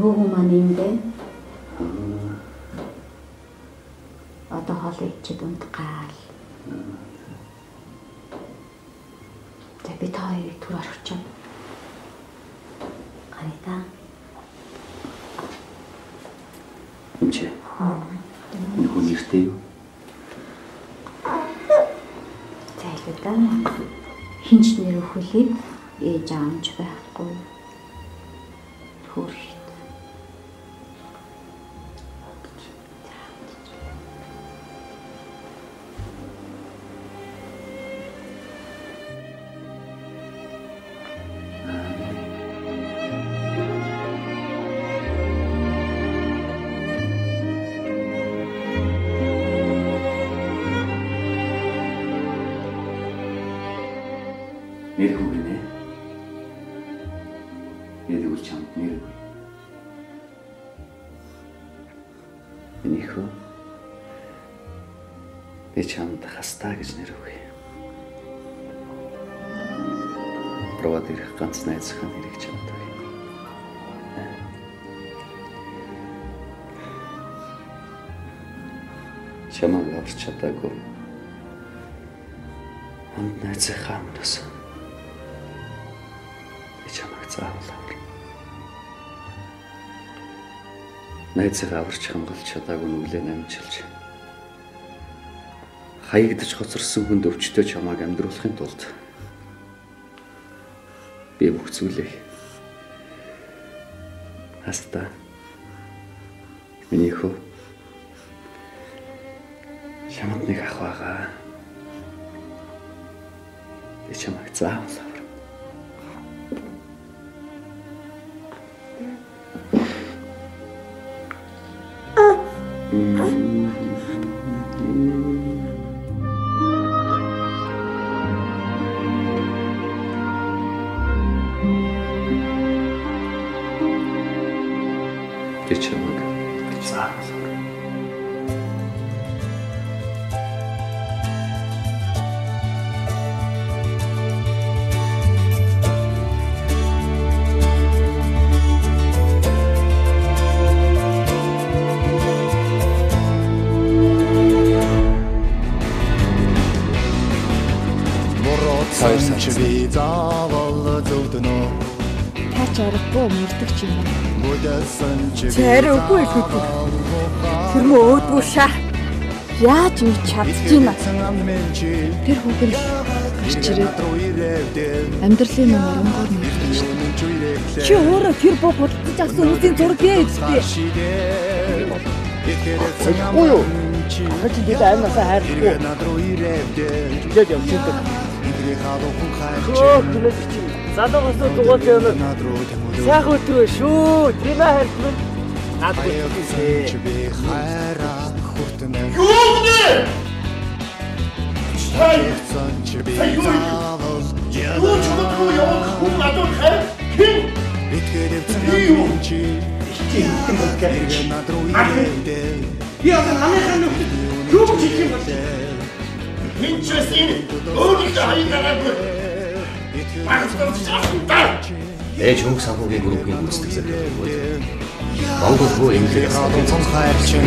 Өвгөө маань юм бэ? Одоо хоол ичээд унтгаал. Тэ би та хоёрыг түр орчихно. Гайда. Эмчээ. Энэ хүн нэртэй юу? Зайлда. Хинч нэр өхөлийг ээж аамч байхгүй. Хөрх. Нэр хөвгөнэ. Яадаг үл чамд нэр хөвгөнэ. Минийхөө би чамд хастаа гэж нэр хөвгөе. Провод ирэх ганц найзхан нэрийг чамд өгье. Чамаг аварч чадаагүй. Хамт найзынхаа өмнөөс чамайг заавал авар. Найзыг аварч хангалж чадаагүй нүглээ намжилж. Хаягдаж хоцорсон хүнд өвчтөө чамайг амьдруулахын тулд би бүх зүйлийг хастаа. Минийхөө чамд нэг ах байгаа. Би чамайг заавал авар. Би чамайг заавал авар. Би заавал зөвдөнө. Таач аргагүй мөрдөг ч юм уу. Царай үгүй л үү. Тэр мөө өөдгөө шаа. Яаж ингэ чадчихна? Тэр хүүхэн гарч ирээд амьдралын минь оронгоор мөрдөж. Чи өөрөө тэр бог худалдаж авсан хүмүүсийн зураг ээжтэй. Ой юу. Хачи бид аймаасаа хайрхгүй. Жижиг явчихдаг. Залуугаас дугаар явна. Сайхан өдрөө шүү. Тийм ээ харин. Наадгүй. Юу вэ? Сай. Юу чамд явах хүн надад хай. Хин. Юу? Я намайхан юу хийх юм бэ? Хинчэсин өөрийнхөө хайгаагүй. Ээж хөнгө санхүүгийн группийн гүйцэтгэх зэрэг Монгол руу эмнэлэг цонх хайрчин